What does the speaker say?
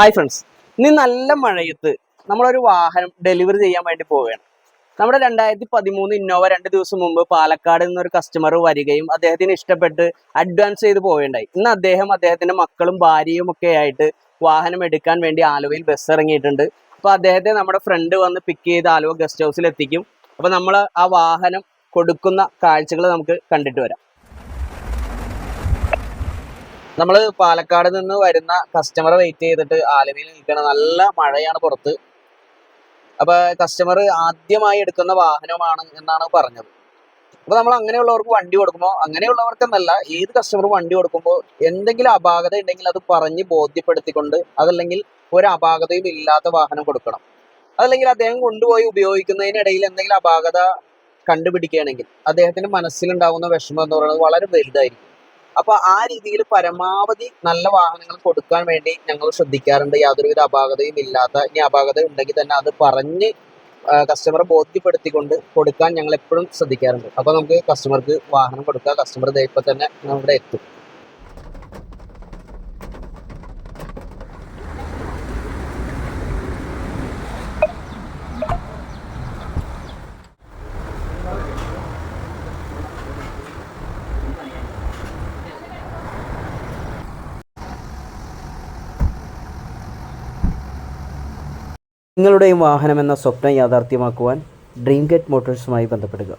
Hi friends, ഇന്ന് നല്ല മഴയത്ത് നമ്മളൊരു വാഹനം ഡെലിവറി ചെയ്യാൻ വേണ്ടി പോവുകയാണ്. നമ്മുടെ 2013 ഇന്നോവ 2 ദിവസം മുമ്പ് പാലക്കാട് നിന്നൊരു കസ്റ്റമർ വരികയും അദ്ദേഹത്തിന് ഇഷ്ടപ്പെട്ട് അഡ്വാൻസ് ചെയ്ത് പോവുകയുണ്ടായി. ഇന്ന് അദ്ദേഹത്തിന്റെ മക്കളും ഭാര്യയും ഒക്കെ ആയിട്ട് വാഹനം എടുക്കാൻ വേണ്ടി ആലുവയിൽ ബസ് ഇറങ്ങിയിട്ടുണ്ട്. അപ്പോൾ അദ്ദേഹത്തെ നമ്മുടെ ഫ്രണ്ട് വന്ന് പിക്ക് ചെയ്ത് ആലുവ ഗസ്റ്റ് ഹൗസിൽ എത്തിക്കും. അപ്പോൾ നമ്മൾ ആ വാഹനം കൊടുക്കുന്ന കാഴ്ചകൾ നമുക്ക് കണ്ടിട്ട് വരാം. നമ്മൾ പാലക്കാട് നിന്ന് വരുന്ന കസ്റ്റമറെ വെയിറ്റ് ചെയ്തിട്ട് ആലുവയിൽ നിൽക്കണം. നല്ല മഴയാണ് പുറത്ത്. അപ്പൊ കസ്റ്റമർ ആദ്യമായി എടുക്കുന്ന വാഹനമാണ് എന്നാണ് പറഞ്ഞത്. അപ്പൊ നമ്മൾ അങ്ങനെയുള്ളവർക്ക് വണ്ടി കൊടുക്കുമ്പോൾ, അങ്ങനെയുള്ളവർക്കെന്നല്ല, ഏത് കസ്റ്റമർ വണ്ടി കൊടുക്കുമ്പോൾ എന്തെങ്കിലും അപാകത ഉണ്ടെങ്കിൽ അത് പറഞ്ഞ് ബോധ്യപ്പെടുത്തിക്കൊണ്ട്, അതല്ലെങ്കിൽ ഒരു അപാകതയും ഇല്ലാത്ത വാഹനം കൊടുക്കണം. അതല്ലെങ്കിൽ അദ്ദേഹം കൊണ്ടുപോയി ഉപയോഗിക്കുന്നതിനിടയിൽ എന്തെങ്കിലും അപാകത കണ്ടുപിടിക്കുകയാണെങ്കിൽ അദ്ദേഹത്തിന്റെ മനസ്സിലുണ്ടാകുന്ന വിഷമം എന്ന് പറയുന്നത് വളരെ വലുതായിരിക്കും. അപ്പൊ ആ രീതിയിൽ പരമാവധി നല്ല വാഹനങ്ങൾ കൊടുക്കാൻ വേണ്ടി ഞങ്ങൾ ശ്രദ്ധിക്കാറുണ്ട്. യാതൊരുവിധ അപാകതയും ഇല്ലാത്ത, ഇനി അപാകത ഉണ്ടെങ്കിൽ തന്നെ അത് പറഞ്ഞ് കസ്റ്റമറെ ബോധ്യപ്പെടുത്തിക്കൊണ്ട് കൊടുക്കാൻ ഞങ്ങൾ എപ്പോഴും ശ്രദ്ധിക്കാറുണ്ട്. അപ്പൊ നമുക്ക് കസ്റ്റമർക്ക് വാഹനം കൊടുക്കുക. കസ്റ്റമർ ഇപ്പൊ തന്നെ നമ്മുടെ എത്തും. നിങ്ങളുടെയും വാഹനമെന്ന സ്വപ്നം യാഥാർത്ഥ്യമാക്കുവാൻ ഡ്രീം ഗെറ്റ് മോട്ടോഴ്സുമായി ബന്ധപ്പെടുക.